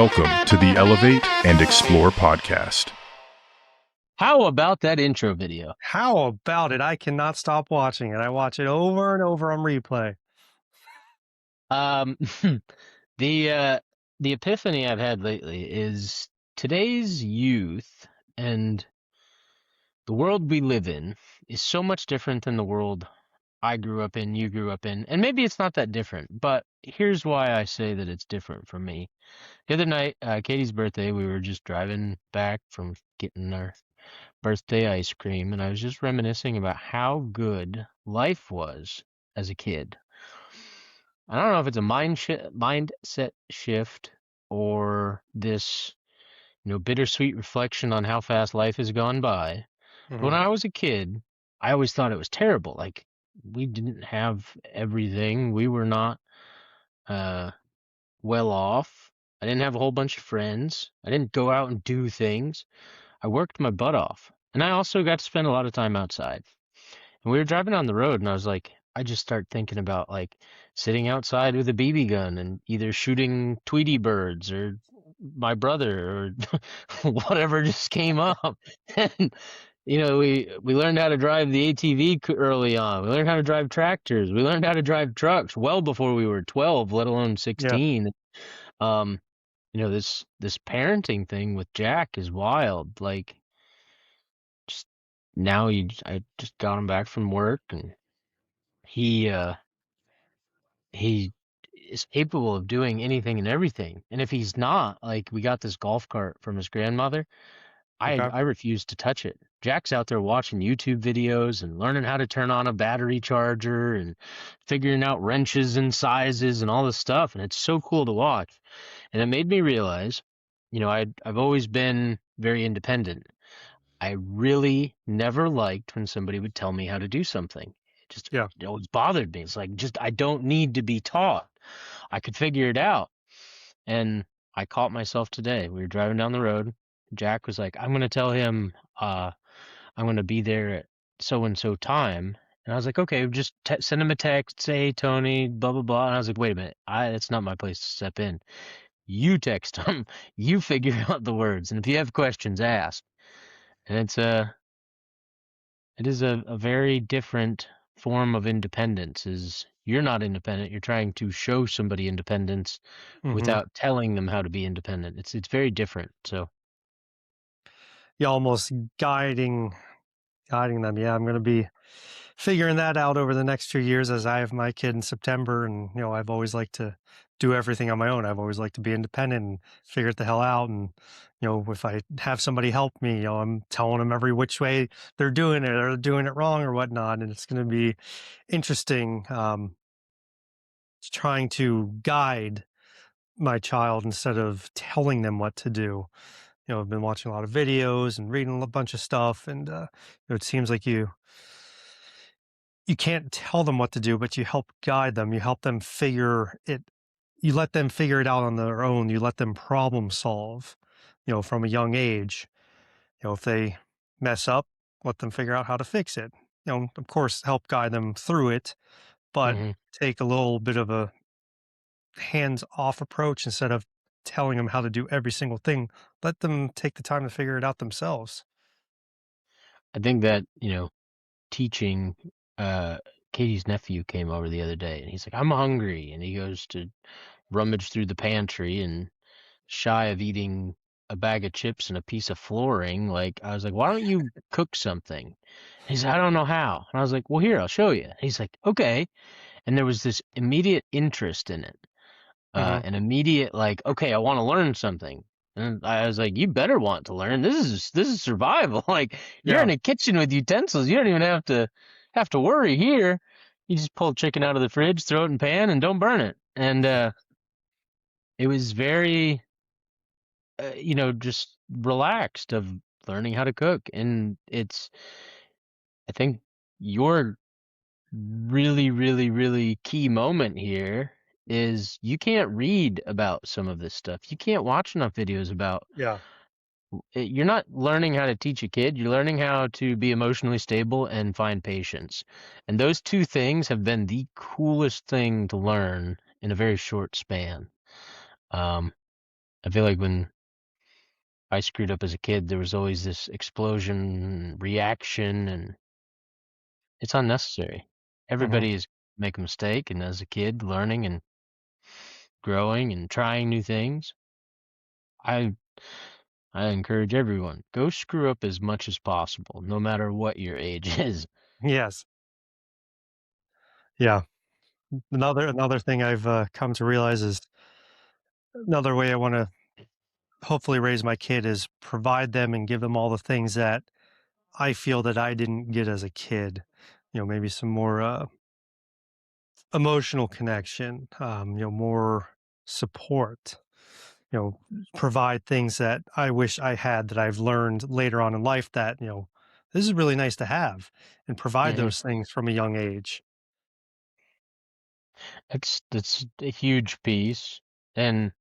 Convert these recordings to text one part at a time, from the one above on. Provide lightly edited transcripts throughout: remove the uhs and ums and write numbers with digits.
Welcome to the Elevate and Explore podcast. How about that intro video? How about it? I cannot stop watching it. I watch it over and over on replay. The epiphany I've had lately is today's youth and the world we live in is so much different than the world I grew up in, you grew up in, and maybe it's not that different, but here's why I say that it's different from me. The other night, Katie's birthday, we were just driving back from getting our birthday ice cream, and I was just reminiscing about how good life was as a kid. I don't know if it's a mindset shift or this, bittersweet reflection on how fast life has gone by. But when I was a kid, I always thought it was terrible. Like, we didn't have everything. We were not well off. I didn't have a whole bunch of friends. I didn't go out and do things. I worked my butt off. And I also got to spend a lot of time outside. And we were driving down the road, and I just start thinking about like sitting outside with a BB gun and either shooting Tweety birds or my brother or whatever just came up. And we learned how to drive the ATV early on. We learned how to drive tractors. We learned how to drive trucks well before we were 12, let alone 16. Um, this parenting thing with Jack is wild. Like, just now I just got him back from work, and he is capable of doing anything and everything. And if he's not, like, we got this golf cart from his grandmother. I refuse to touch it. Jack's out there watching YouTube videos and learning how to turn on a battery charger and figuring out wrenches and sizes and all this stuff, and it's so cool to watch. And it made me realize, I've always been very independent. I really never liked when somebody would tell me how to do something. It always bothered me. It's like, I don't need to be taught. I could figure it out. And I caught myself today. We were driving down the road. Jack was like, I'm going to tell him I'm going to be there at so-and-so time. And I was like, okay, just send him a text, say, hey, Tony, blah, blah, blah. And I was like, wait a minute. It's not my place to step in. You text him. You figure out the words. And if you have questions, ask. And it is a very different form of independence. Is you're not independent. You're trying to show somebody independence without telling them how to be independent. It's very different. So you're almost guiding them. Yeah, I'm going to be figuring that out over the next few years as I have my kid in September. And, I've always liked to do everything on my own. I've always liked to be independent and figure it the hell out. And, if I have somebody help me, I'm telling them every which way they're doing it or doing it wrong or whatnot. And it's going to be interesting trying to guide my child instead of telling them what to do. I've been watching a lot of videos and reading a bunch of stuff, and it seems like you can't tell them what to do, but you help guide them. You help them figure it. You let them figure it out on their own. You let them problem solve, from a young age. If they mess up, let them figure out how to fix it. Of course, help guide them through it, but take a little bit of a hands-off approach instead of telling them how to do every single thing. Let them take the time to figure it out themselves. I think that, teaching, Katie's nephew came over the other day and he's like, I'm hungry. And he goes to rummage through the pantry and shy of eating a bag of chips and a piece of flooring. Like, I was like, why don't you cook something? And he's like, I don't know how. And I was like, well, here, I'll show you. And he's like, okay. And there was this immediate interest in it. An immediate, like, okay, I want to learn something. And I was like, you better want to learn. This is survival. Like, you're in a kitchen with utensils. You don't even have to worry here. You just pull chicken out of the fridge, throw it in pan, and don't burn it. And it was very, just relaxed of learning how to cook. And I think your really, really, really key moment here is you can't read about some of this stuff. You can't watch enough videos about. You're not learning how to teach a kid. You're learning how to be emotionally stable and find patience. And those two things have been the coolest thing to learn in a very short span. I feel like when I screwed up as a kid, there was always this explosion reaction, and it's unnecessary. Mhm. Everybody is make a mistake, and as a kid, learning and growing and trying new things. I I encourage everyone, go screw up as much as possible, no matter what your age is. Yes. Yeah. Another thing I've, come to realize is another way I wanna hopefully raise my kid is provide them and give them all the things that I feel that I didn't get as a kid. Maybe some more, emotional connection, more support, you know, provide things that I wish I had that I've learned later on in life that, this is really nice to have and provide Mhm. those things from a young age. That's a huge piece, and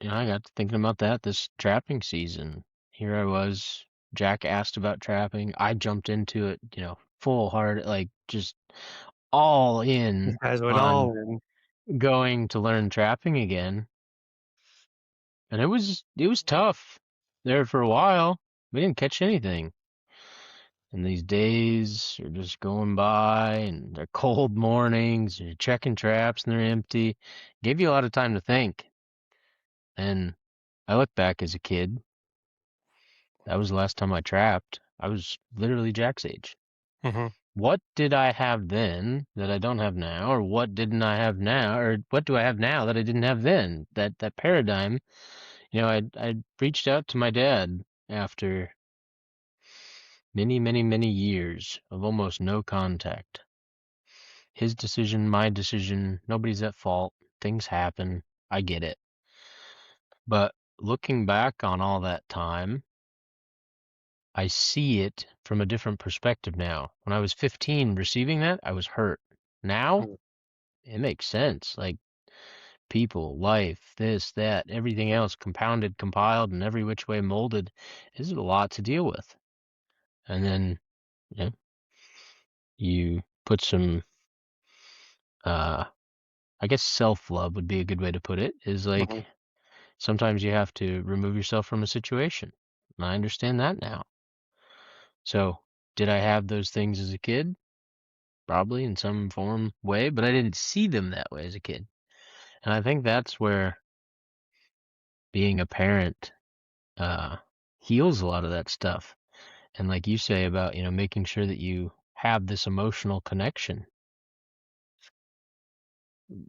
I got to thinking about that this trapping season. Here I was. Jack asked about trapping. I jumped into it, full heart, like just all You in guys went on all in. going to learn trapping again, and it was tough there for a while. We didn't catch anything, and these days are just going by, and they're cold mornings. You're checking traps, and they're empty. Gave you a lot of time to think, and I look back as a kid. That was the last time I trapped. I was literally Jack's age. Mhm. What did I have then that I don't have now, or what didn't I have now, or what do I have now that I didn't have then? That paradigm, I reached out to my dad after many, many, many years of almost no contact. His decision, my decision, nobody's at fault. Things happen. I get it. But looking back on all that time, I see it from a different perspective now. When I was 15 receiving that, I was hurt. Now, Mm. it makes sense. Like people, life, this, that, everything else compounded, compiled, and every which way molded is a lot to deal with. And then, you know, you put some, uh, I guess self-love would be a good way to put it, is Mhm. like sometimes you have to remove yourself from a situation. And I understand that now. So, did I have those things as a kid? Probably in some form way, but I didn't see them that way as a kid. And I think that's where being a parent uh, heals a lot of that stuff. And like you say about, making sure that you have this emotional connection.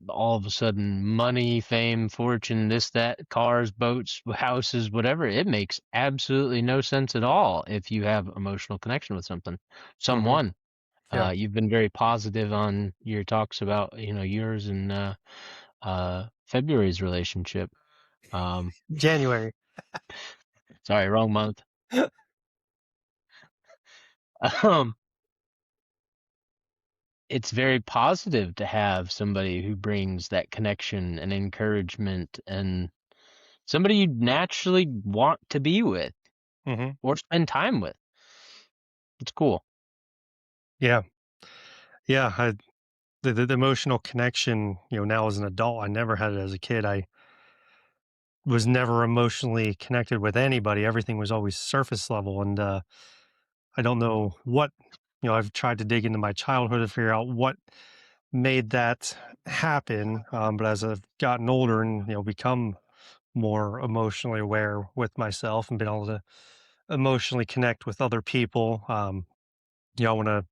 All of a sudden, money, fame, fortune, this, that, cars, boats, houses, whatever, it makes absolutely no sense at all if you have emotional connection with Mhm. someone. Yeah. You've been very positive on your talks about, yours and February's relationship. Um, January. sorry, wrong month. Um, it's very positive to have somebody who brings that connection and encouragement and somebody you naturally want to be with Mhm. or spend time with. It's cool. Yeah. Yeah, the emotional connection, now as an adult, I never had it as a kid. I was never emotionally connected with anybody. Everything was always surface level, and, I don't know what I've tried to dig into my childhood to figure out what made that happen, but as I've gotten older and, become more emotionally aware with myself and been able to emotionally connect with other people, I wanna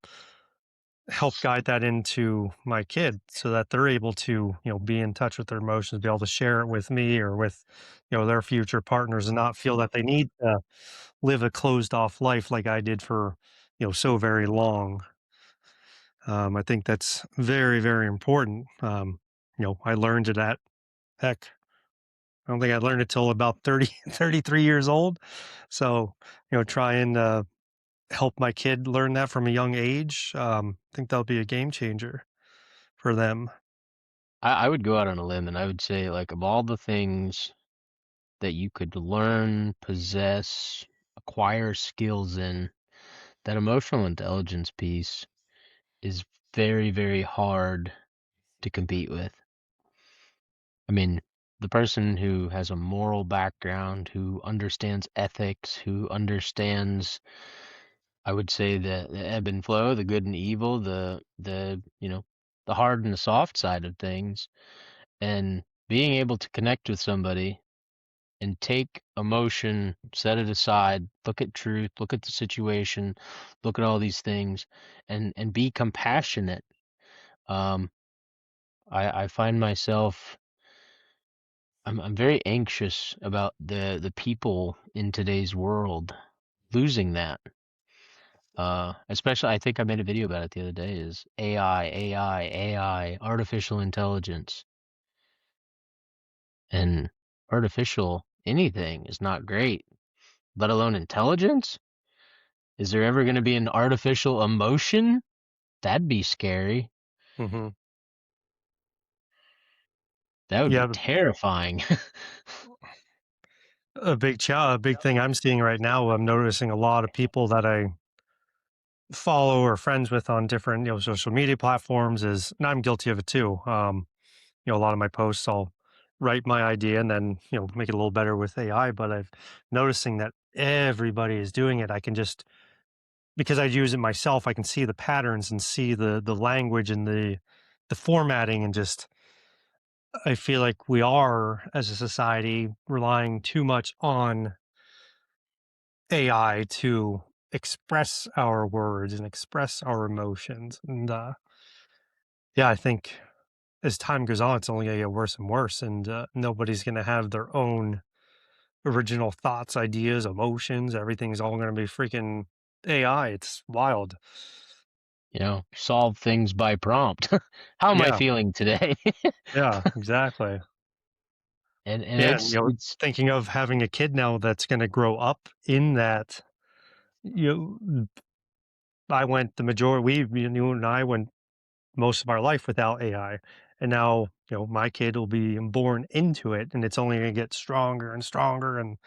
help guide that into my kid so that they're able to, be in touch with their emotions, be able to share it with me or with, their future partners and not feel that they need to live a closed off life like I did for, so very long. I think that's very, very important. I learned it at heck. I don't think I learned it till about 30, 33 years old. So, try and help my kid learn that from a young age. I think that'll be a game changer for them. I would go out on a limb and I would say, like, of all the things that you could learn, possess, acquire skills in, that emotional intelligence piece is very, very hard to compete with. I mean, the person who has a moral background, who understands ethics, who understands, I would say, the ebb and flow, the good and evil, the hard and the soft side of things, and being able to connect with somebody and take emotion, set it aside, look at truth, look at the situation, look at all these things, and be compassionate. Um, I find myself, I'm very anxious about the people in today's world losing that. Especially, I think I made a video about it the other day, is AI, artificial intelligence. And artificial anything is not great, let alone intelligence. Is there ever going to be an artificial emotion? That'd be scary. Hmm. That would be Yeah, terrifying. a big thing I'm seeing right now. I'm noticing a lot of people that I follow or friends with on different social media platforms is, and I'm guilty of it too. A lot of my posts, I'll write my idea and then make it a little better with AI. But I've noticing that everybody is doing it. I can just, because I use it myself, I can see the patterns and see the language and the formatting, and just I feel like we are, as a society, relying too much on AI to express our words and express our emotions. And yeah, I think as time goes on, it's only going to get worse and worse, and nobody's going to have their own original thoughts, ideas, emotions. Everything's all going to be freaking AI. It's wild. Solve things by prompt. How am I Yeah, feeling today? yeah, exactly. And Yeah, and it's thinking of having a kid now that's going to grow up in that. I went the majority. You and I went most of our life without AI. And now, my kid will be born into it, and it's only going to get stronger and stronger and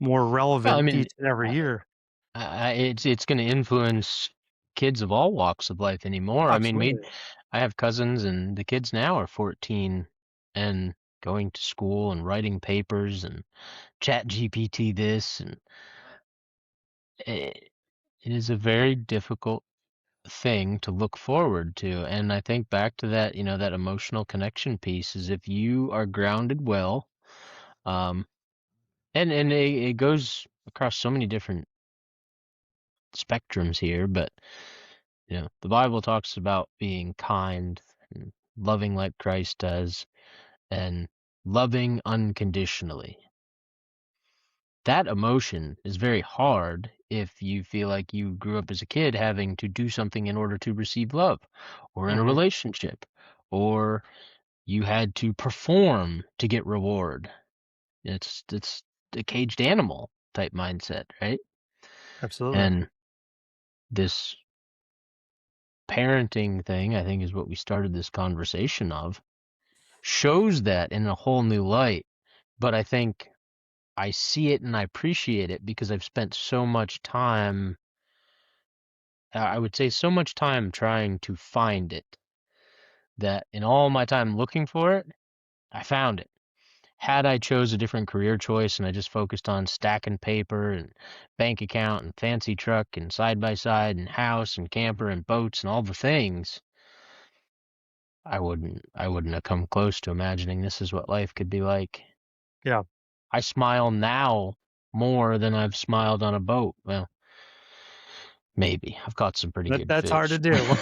more well, I relevant mean, each and every I, year. it's going to influence kids of all walks of life anymore. I mean, Absolutely. I have cousins, and the kids now are 14 and going to school and writing papers and chat GPT this, and it, it is a very difficult thing to look forward to. And I think back to that, that emotional connection piece is, if you are grounded well, um, and it goes across so many different spectrums here, but the Bible talks about being kind and loving like Christ does, and loving unconditionally. That emotion is very hard if you feel like you grew up as a kid having to do something in order to receive love, or in a Hmm. relationship, or you had to perform to get reward. It's a caged animal type mindset, right? Absolutely. And this parenting thing, I think, is what we started this conversation of, shows that in a whole new light. But I think I see it and I appreciate it because I've spent so much time, I would say so much time trying to find it, that in all my time looking for it, I found it. Had I chose a different career choice and I just focused on stacking paper and bank account and fancy truck and side by side and house and camper and boats and all the things, I wouldn't have come close to imagining this is what life could be like. Yeah. I smile now more than I've smiled on a boat. Well, maybe. I've caught some pretty good That's hard to fish. do.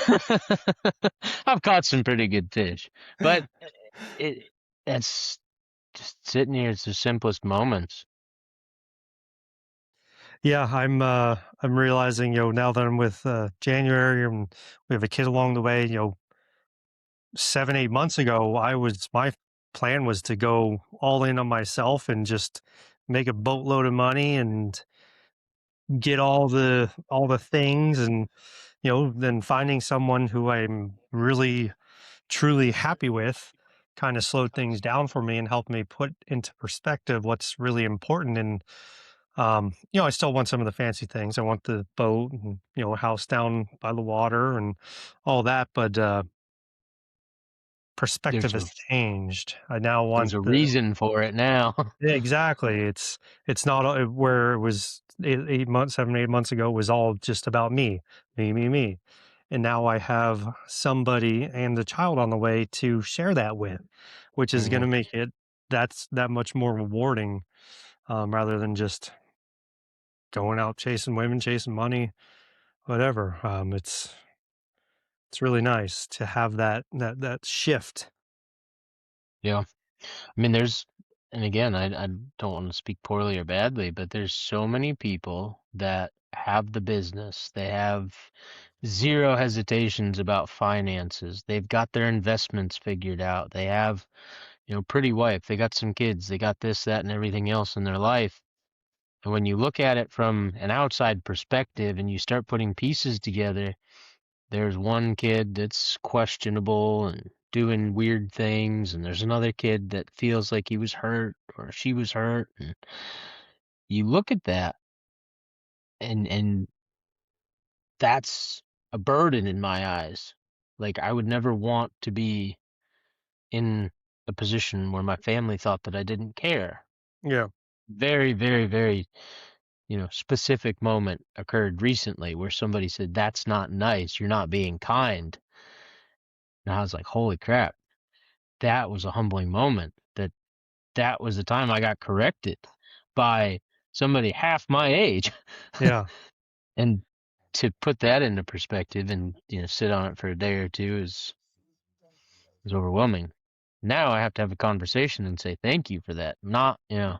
I've caught some pretty good fish. But it that's just sitting here, it's the simplest moments. Yeah, I'm realizing, now that I'm with January and we have a kid along the way, 7, 8 months ago, my plan was to go all in on myself and just make a boatload of money and get all the things, and then finding someone who I'm really truly happy with kind of slowed things down for me and helped me put into perspective what's really important. And I still want some of the fancy things. I want the boat and a house down by the water and all that, but perspective There's has a changed. I now want there's a the reason for it now. Yeah, exactly. It's not where it was 8 months, 7, 8 months ago. It was all just about me, and now I have somebody and a child on the way to share that with, which is going Mhm. to make it that's that much more rewarding, rather than just going out chasing women, chasing money, whatever. It's really nice to have that shift. Yeah. I mean, and again, I don't want to speak poorly or badly, but there's so many people that have the business. They have zero hesitations about finances. They've got their investments figured out. They have, pretty wife. They got some kids. They got this, that, and everything else in their life. And when you look at it from an outside perspective and you start putting pieces together, there's one kid that's questionable and doing weird things, and there's another kid that feels like he was hurt or she was hurt. And you look at that, and that's a burden in my eyes. Like, I would never want to be in a position where my family thought that I didn't care. Yeah, Very, very, very, specific moment occurred recently where somebody said, "That's not nice. You're not being kind." And I was like, holy crap. That was a humbling moment. That was the time I got corrected by somebody half my age. yeah, And to put that into perspective and sit on it for a day or two is overwhelming. Now I have to have a conversation and say thank you for that. Not, I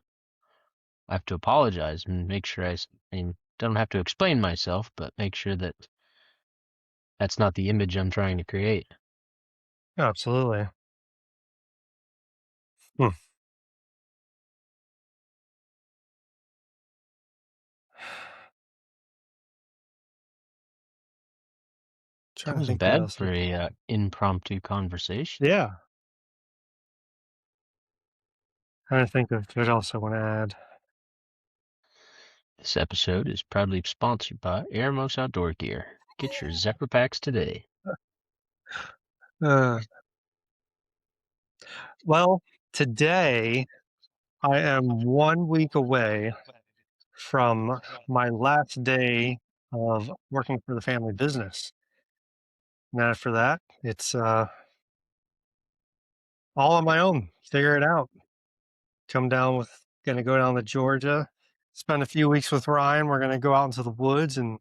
have to apologize and make sure I mean, don't have to explain myself, but make sure that that's not the image I'm trying to create. absolutely. Hmm. That Trying to wasn't think what bad else. for a impromptu conversation. Yeah, trying to think of what else I want to add. This episode is proudly sponsored by Airmos Outdoor Gear. Get your Zephyr packs today. Uh, well, today I am 1 week away from my last day of working for the family business. And after that, it's all on my own. Figure it out. Gonna go down to Georgia, spend a few weeks with Ryan. We're gonna go out into the woods and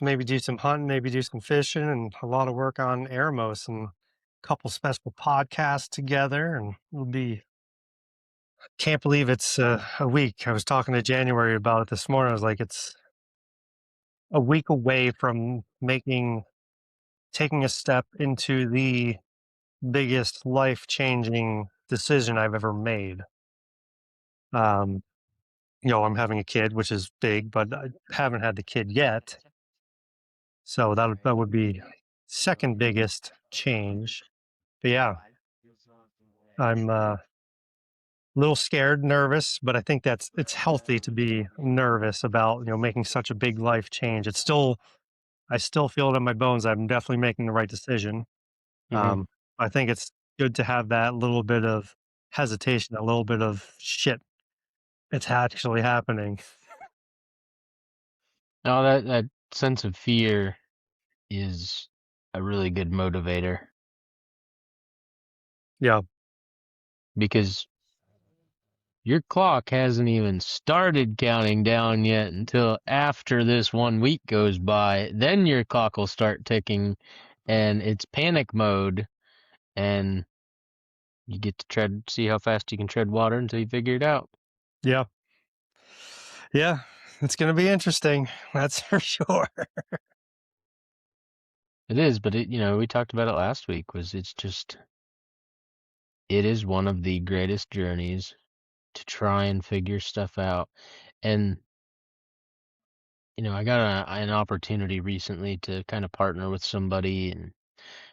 maybe do some hunting, maybe do some fishing, and a lot of work on Eremos and a couple special podcasts together. And we'll be can't believe it's a week. I was talking to January about it this morning. I was like, it's a week away from taking a step into the biggest life changing decision I've ever made. Um, I'm having a kid, which is big, but I haven't had the kid yet. So that would be second biggest change. But yeah, I'm a little scared, nervous, but I think it's healthy to be nervous about, making such a big life change. I still feel it in my bones. I'm definitely making the right decision. Hmm. I think it's good to have that little bit of hesitation, a little bit of shit. It's actually happening. No, that sense of fear is a really good motivator Yeah. because your clock hasn't even started counting down yet until after this 1 week goes by. Then your clock will start ticking and it's panic mode, and you get to see how fast you can tread water until you figure it out. Yeah. Yeah. It's going to be interesting. That's for sure. It is, but we talked about it last week, it is one of the greatest journeys to try and figure stuff out. And, I got an opportunity recently to kind of partner with somebody and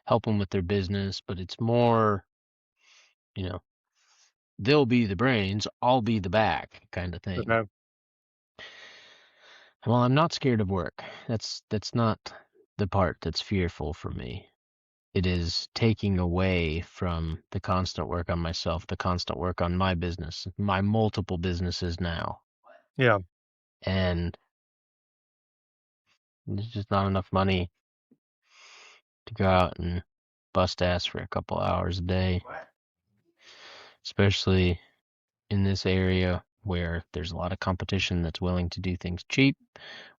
help them with their business, but it's more, you know, they'll be the brains, I'll be the back kind of thing. Okay. Well, I'm not scared of work. That's not the part that's fearful for me. it is taking away from the constant work on myself, the constant work on my business, my multiple businesses now. Yeah. And there's just not enough money to go out and bust ass for a couple hours a day, especially in this area where there's a lot of competition that's willing to do things cheap.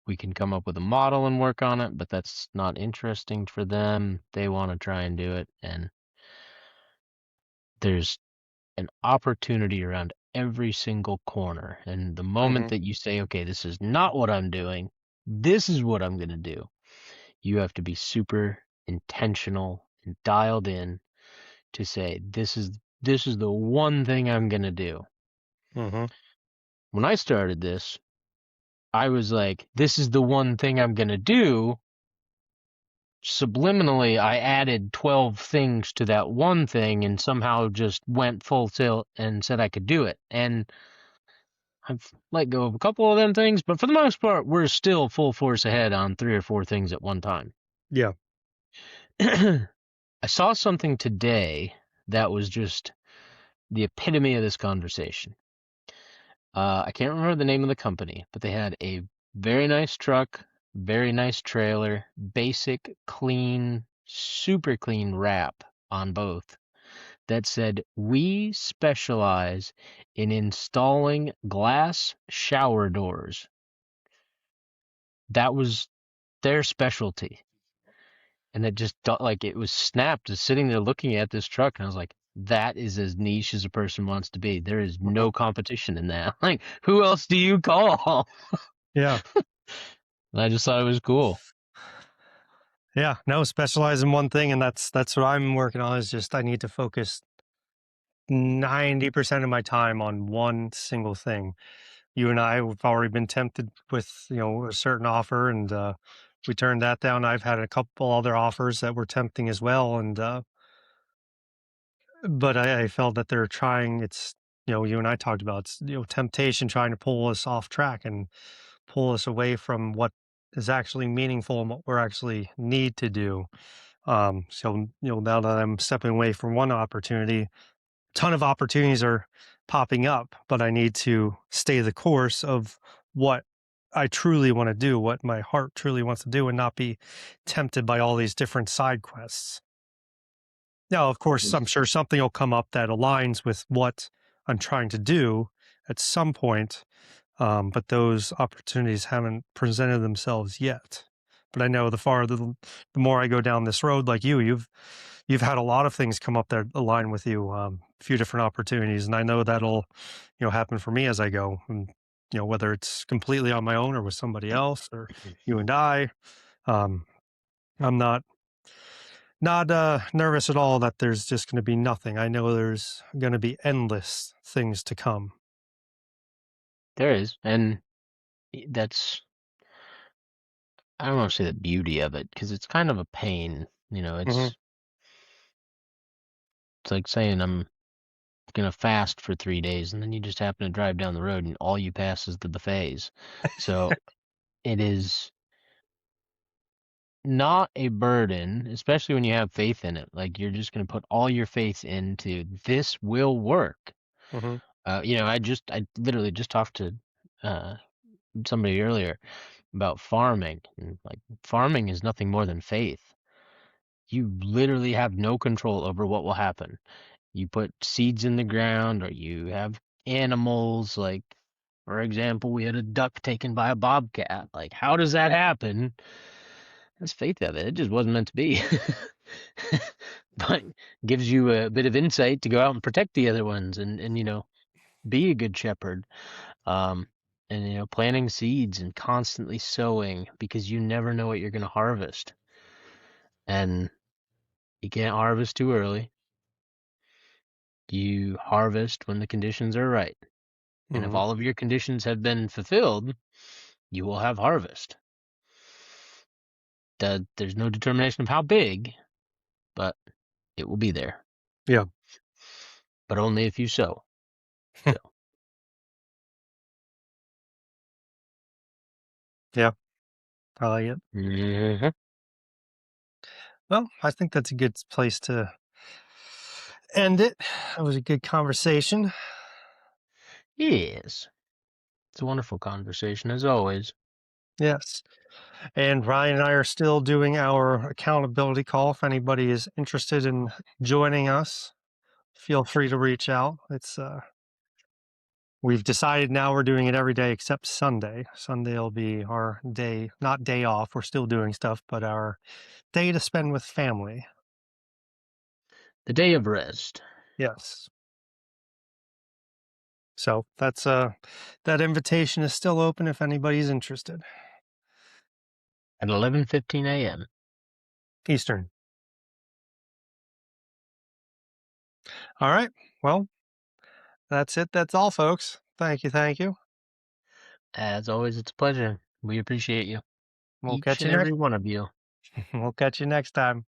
We can come up with a model and work on it, but that's not interesting for them. They want to try and do it, and there's an opportunity around every single corner. And the moment Hmm. that you say, okay, this is not what I'm doing, this is what I'm going to do, you have to be super intentional and dialed in to say, this is the one thing I'm going to do. Hmm. When I started this, I was like, this is the one thing I'm going to do. Subliminally, I added 12 things to that one thing and somehow just went full tilt and said I could do it. And I've let go of a couple of them things, but for the most part, we're still full force ahead on 3 or 4 things at one time. Yeah. I saw something today that was just the epitome of this conversation. I can't remember the name of the company, but they had a very nice truck, very nice trailer, basic, clean, super clean wrap on both that said, "We specialize in installing glass shower doors." That was their specialty. And it just like it was snapped, just sitting there looking at this truck, and I was like, that is as niche as a person wants to be. There is Hmm. no competition in that. Like, who else do you call? Yeah. And I just thought it was cool. Yeah. No, specialize in one thing, and that's what I'm working on. Is just I need to focus 90% of my time on one single thing. You and I have already been tempted with, a certain offer, and we turned that down. I've had a couple other offers that were tempting as well, and but I felt that they're trying. It's, you and I talked about, it's, temptation trying to pull us off track and pull us away from what is actually meaningful and what we're actually need to do. So now that I'm stepping away from one opportunity, ton of opportunities are popping up, but I need to stay the course of what I truly want to do, what my heart truly wants to do, and not be tempted by all these different side quests. Now, of course, I'm sure something will come up that aligns with what I'm trying to do at some point, but those opportunities haven't presented themselves yet. But I know the more I go down this road, like you've had a lot of things come up that align with you, a few different opportunities, and I know that'll happen for me as I go, and whether it's completely on my own or with somebody else or you and I. Um, I'm not nervous at all that there's just going to be nothing. I know there's going to be endless things to come. There is, and that's, I don't want to say the beauty of it, because it's kind of a pain. Hmm. It's like saying I'm gonna fast for 3 days, and then you just happen to drive down the road, and all you pass is the buffets. So it is not a burden, especially when you have faith in it. Like, you're just going to put all your faith into this will work. Hmm. I literally just talked to uh, somebody earlier about farming. And like, farming is nothing more than faith. You literally have no control over what will happen. You put seeds in the ground, or you have animals. Like, for example, we had a duck taken by a bobcat. Like, how does that happen? That's faith of it. It just wasn't meant to be. But gives you a bit of insight to go out and protect the other ones, and be a good shepherd. Um and planting seeds and constantly sowing, because you never know what you're going to harvest. And you can't harvest too early. You harvest when the conditions are right. And if Hmm. all of your conditions have been fulfilled, you will have harvest. There's no determination of how big, but it will be there. Yeah. But only if you sow. So. Yeah. I like it. Mhm. Well, I think that's a good place to end it. It was a good conversation. Yes. It's a wonderful conversation, as always. Yes. And Ryan and I are still doing our accountability call. If anybody is interested in joining us, feel free to reach out. We've decided now we're doing it every day except Sunday. Sunday will be our day, not day off. We're still doing stuff, but our day to spend with family. The day of rest. Yes. So that's that invitation is still open if anybody's interested. At 11:15 a.m. Eastern. All right. Well, that's it. That's all, folks. Thank you. Thank you. As always, it's a pleasure. We appreciate you. We'll Each catch and you every next. one of you. We'll catch you next time.